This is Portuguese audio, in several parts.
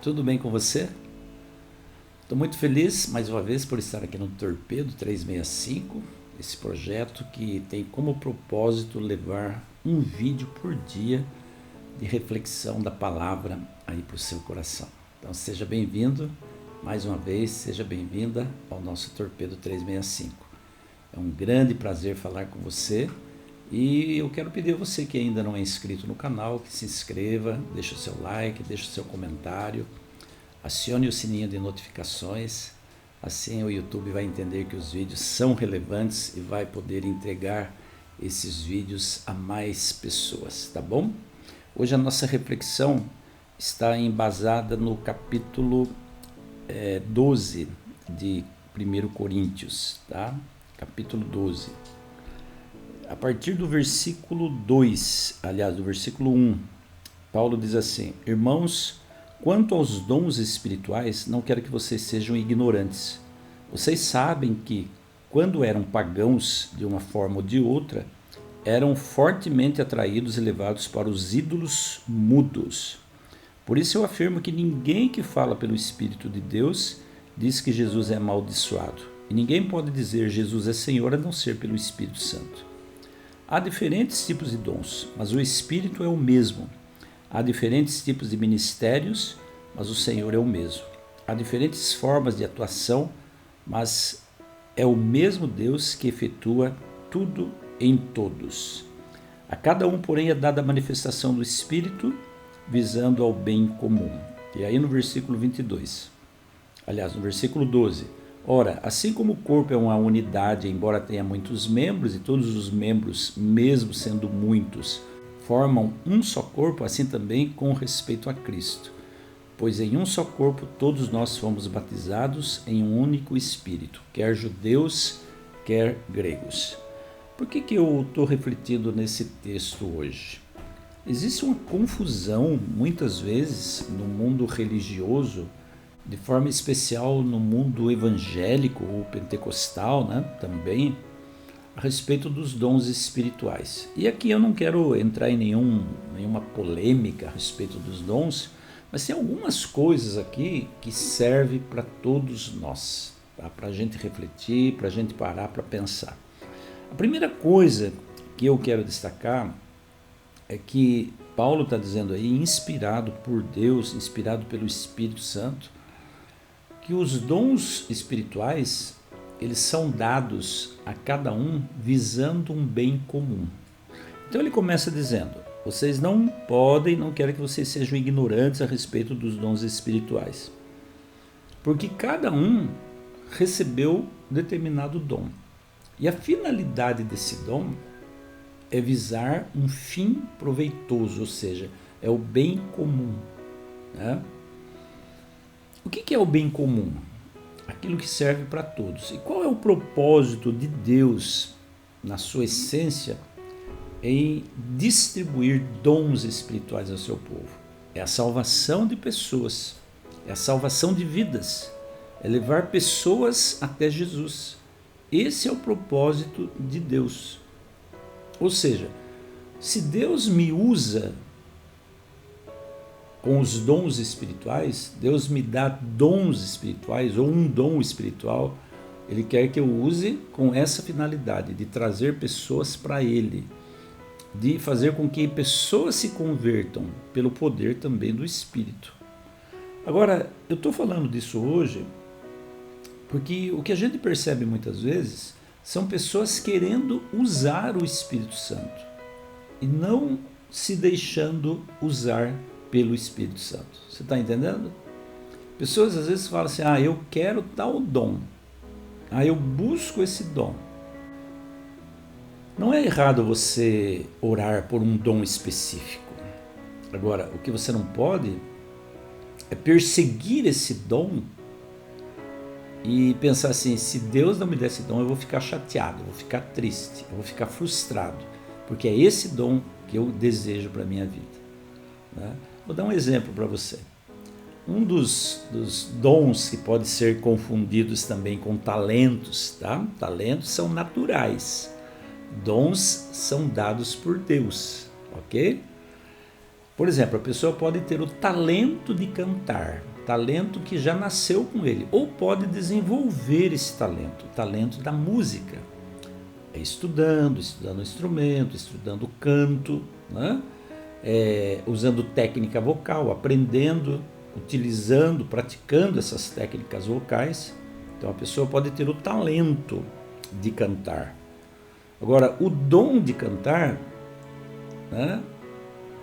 Tudo bem com você? Estou muito feliz mais uma vez por estar aqui no Torpedo 365, esse projeto que tem como propósito levar um vídeo por dia de reflexão da palavra aí para o seu coração. Então seja bem-vindo mais uma vez, seja bem-vinda ao nosso Torpedo 365. É um grande prazer falar com você e eu quero pedir a você que ainda não é inscrito no canal, que se inscreva, deixe o seu like, deixe o seu comentário, acione o sininho de notificações, assim o YouTube vai entender que os vídeos são relevantes e vai poder entregar esses vídeos a mais pessoas, tá bom? Hoje a nossa reflexão está embasada no capítulo 12 de 1 Coríntios, tá? Capítulo 12. A partir do versículo 2, aliás, do versículo 1, Paulo diz assim: Irmãos, quanto aos dons espirituais, não quero que vocês sejam ignorantes. Vocês sabem que, quando eram pagãos de uma forma ou de outra, eram fortemente atraídos e levados para os ídolos mudos. Por isso eu afirmo que ninguém que fala pelo Espírito de Deus diz que Jesus é amaldiçoado. E ninguém pode dizer Jesus é Senhor a não ser pelo Espírito Santo. Há diferentes tipos de dons, mas o Espírito é o mesmo. Há diferentes tipos de ministérios, mas o Senhor é o mesmo. Há diferentes formas de atuação, mas é o mesmo Deus que efetua tudo em todos. A cada um, porém, é dada a manifestação do Espírito, visando ao bem comum. E aí no versículo 22, aliás, no versículo 12... Ora, assim como o corpo é uma unidade, embora tenha muitos membros, e todos os membros, mesmo sendo muitos, formam um só corpo, assim também com respeito a Cristo. Pois em um só corpo todos nós fomos batizados em um único Espírito, quer judeus, quer gregos. Por que eu estou refletindo nesse texto hoje? Existe uma confusão, muitas vezes, no mundo religioso, de forma especial no mundo evangélico ou pentecostal, né, também, a respeito dos dons espirituais. E aqui eu não quero entrar em nenhuma polêmica a respeito dos dons, mas tem algumas coisas aqui que servem para todos nós, tá? Para a gente refletir, para a gente parar para pensar. A primeira coisa que eu quero destacar é que Paulo está dizendo aí, inspirado por Deus, inspirado pelo Espírito Santo, que os dons espirituais, eles são dados a cada um visando um bem comum. Então ele começa dizendo: vocês não podem, não quero que vocês sejam ignorantes a respeito dos dons espirituais, porque cada um recebeu determinado dom. E a finalidade desse dom é visar um fim proveitoso, ou seja, é o bem comum, né? O que é o bem comum? Aquilo que serve para todos. E qual é o propósito de Deus, na sua essência, em distribuir dons espirituais ao seu povo? É a salvação de pessoas, é a salvação de vidas, é levar pessoas até Jesus. Esse é o propósito de Deus. Ou seja, se Deus me usa com os dons espirituais, Deus me dá dons espirituais ou um dom espiritual, Ele quer que eu use com essa finalidade, de trazer pessoas para Ele, de fazer com que pessoas se convertam pelo poder também do Espírito. Agora, eu estou falando disso hoje porque o que a gente percebe muitas vezes são pessoas querendo usar o Espírito Santo e não se deixando usar pelo Espírito Santo. Você está entendendo? Pessoas às vezes falam assim: eu quero tal dom, eu busco esse dom. Não é errado você orar por um dom específico. Agora, o que você não pode é perseguir esse dom e pensar assim: se Deus não me der esse dom, eu vou ficar chateado, eu vou ficar triste, eu vou ficar frustrado, porque é esse dom que eu desejo para a minha vida, né? Vou dar um exemplo para você. Um dos dons que pode ser confundidos também com talentos, tá? Talentos são naturais, dons são dados por Deus, ok? Por exemplo, a pessoa pode ter o talento de cantar, talento que já nasceu com ele, ou pode desenvolver esse talento, o talento da música, estudando instrumento, estudando canto, né? Usando técnica vocal, aprendendo, utilizando, praticando essas técnicas vocais. Então a pessoa pode ter o talento de cantar. Agora, o dom de cantar, né?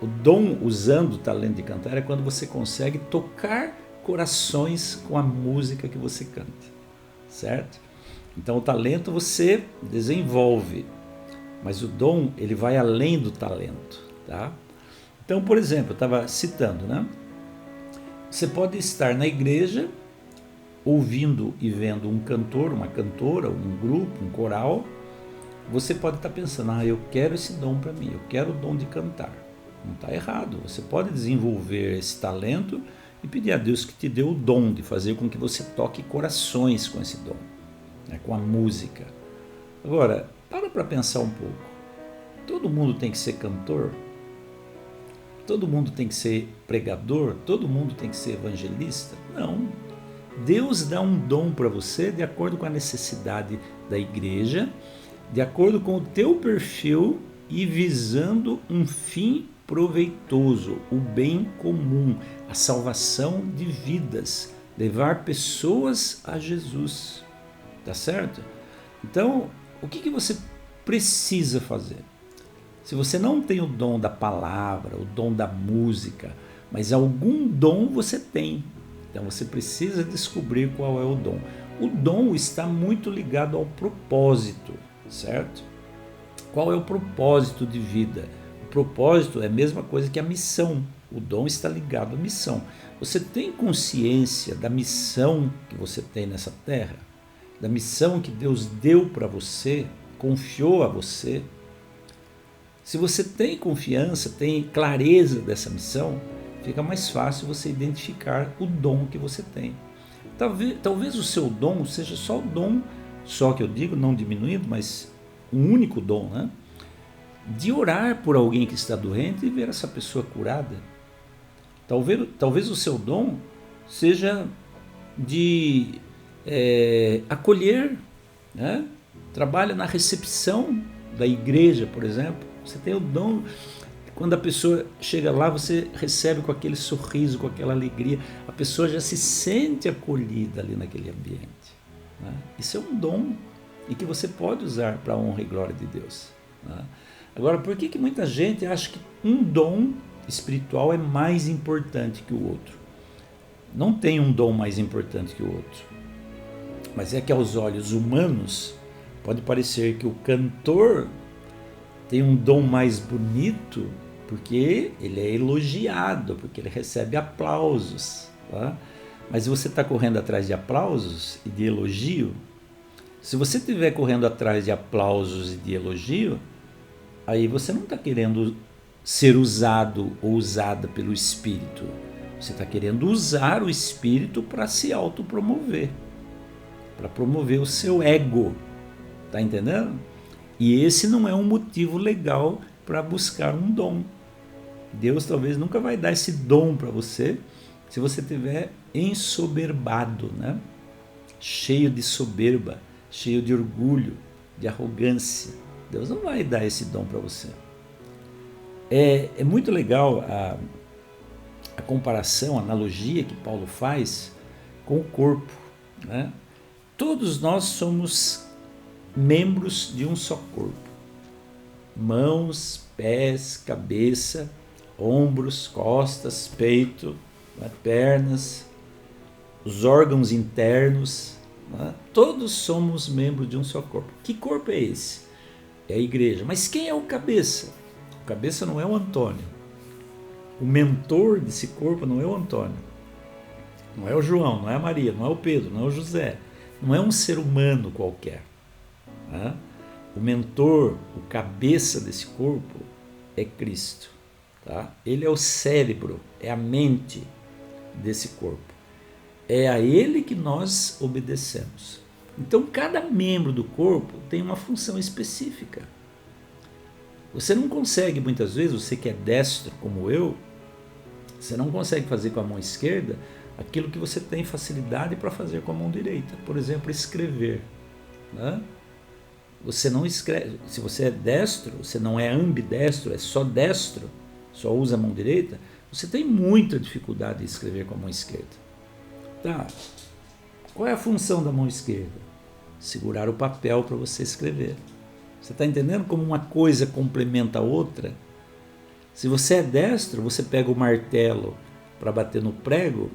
O dom usando o talento de cantar é quando você consegue tocar corações com a música que você canta, certo? Então o talento você desenvolve, mas o dom ele vai além do talento, tá? Então, por exemplo, eu estava citando, né? Você pode estar na igreja ouvindo e vendo um cantor, uma cantora, um grupo, um coral. Você pode estar pensando, eu quero esse dom para mim, eu quero o dom de cantar. Não está errado, você pode desenvolver esse talento e pedir a Deus que te dê o dom de fazer com que você toque corações com esse dom, né, com a música. Agora, para pensar um pouco. Todo mundo tem que ser cantor? Todo mundo tem que ser pregador? Todo mundo tem que ser evangelista? Não. Deus dá um dom para você de acordo com a necessidade da igreja, de acordo com o teu perfil e visando um fim proveitoso, o bem comum, a salvação de vidas, levar pessoas a Jesus, tá certo? Então, o que você precisa fazer? Se você não tem o dom da palavra, o dom da música, mas algum dom você tem, então você precisa descobrir qual é o dom. O dom está muito ligado ao propósito, certo? Qual é o propósito de vida? O propósito é a mesma coisa que a missão. O dom está ligado à missão. Você tem consciência da missão que você tem nessa terra? Da missão que Deus deu para você, confiou a você? Se você tem confiança, tem clareza dessa missão, fica mais fácil você identificar o dom que você tem. Talvez o seu dom seja só o dom, só que eu digo, não diminuindo, mas um único dom, né? De orar por alguém que está doente e ver essa pessoa curada. Talvez o seu dom seja de acolher, né? Trabalha na recepção da igreja, por exemplo. Você tem o dom, quando a pessoa chega lá, você recebe com aquele sorriso, com aquela alegria, a pessoa já se sente acolhida ali naquele ambiente, né? Isso é um dom e que você pode usar para a honra e glória de Deus, né? Agora, por que muita gente acha que um dom espiritual é mais importante que o outro? Não tem um dom mais importante que o outro, mas é que aos olhos humanos pode parecer que o cantor tem um dom mais bonito porque ele é elogiado, porque ele recebe aplausos, tá? Mas você está correndo atrás de aplausos e de elogio? Se você estiver correndo atrás de aplausos e de elogio, aí você não está querendo ser usado ou usada pelo Espírito. Você está querendo usar o Espírito para se autopromover, para promover o seu ego. Está entendendo? E esse não é um motivo legal para buscar um dom. Deus talvez nunca vai dar esse dom para você se você estiver ensoberbado, né? Cheio de soberba, cheio de orgulho, de arrogância. Deus não vai dar esse dom para você. É muito legal a comparação, a analogia que Paulo faz com o corpo, né? Todos nós somos membros de um só corpo. Mãos, pés, cabeça, ombros, costas, peito, né, pernas, os órgãos internos, né? Todos somos membros de um só corpo. Que corpo é esse? É a igreja. Mas quem é o cabeça? O cabeça não é o Antônio. O mentor desse corpo não é o Antônio. Não é o João, não é a Maria, não é o Pedro, não é o José. Não é um ser humano qualquer. Né? O mentor, o cabeça desse corpo é Cristo. Tá? Ele é o cérebro, é a mente desse corpo. É a ele que nós obedecemos. Então, cada membro do corpo tem uma função específica. Você não consegue, muitas vezes, você que é destro como eu, você não consegue fazer com a mão esquerda aquilo que você tem facilidade para fazer com a mão direita. Por exemplo, escrever, né? Você não escreve, se você é destro, você não é ambidestro, é só destro, só usa a mão direita, você tem muita dificuldade de escrever com a mão esquerda. Tá. Qual é a função da mão esquerda? Segurar o papel para você escrever. Você está entendendo como uma coisa complementa a outra? Se você é destro, você pega o martelo para bater no prego,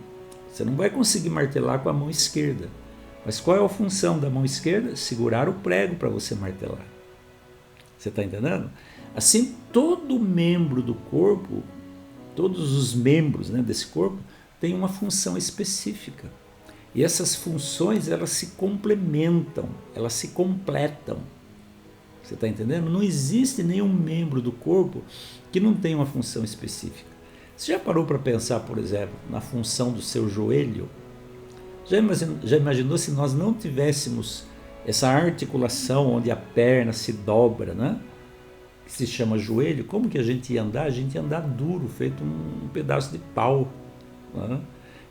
você não vai conseguir martelar com a mão esquerda. Mas qual é a função da mão esquerda? Segurar o prego para você martelar. Você está entendendo? Assim, todo membro do corpo, todos os membros, né, desse corpo, tem uma função específica. E essas funções, elas se complementam, elas se completam. Você está entendendo? Não existe nenhum membro do corpo que não tenha uma função específica. Você já parou para pensar, por exemplo, na função do seu joelho? Já imaginou se nós não tivéssemos essa articulação onde a perna se dobra, né? Que se chama joelho? Como que a gente ia andar? A gente ia andar duro, feito um pedaço de pau, né?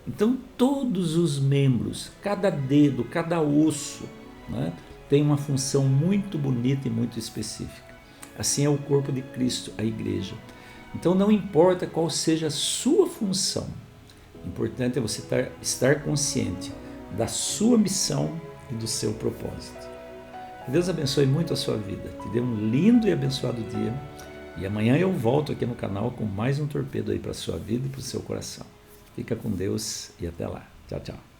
Então todos os membros, cada dedo, cada osso, né, tem uma função muito bonita e muito específica. Assim é o corpo de Cristo, a igreja. Então não importa qual seja a sua função, o importante é você estar consciente da sua missão e do seu propósito. Que Deus abençoe muito a sua vida, te dê um lindo e abençoado dia, e amanhã eu volto aqui no canal com mais um torpedo aí para a sua vida e para o seu coração. Fica com Deus e até lá. Tchau, tchau.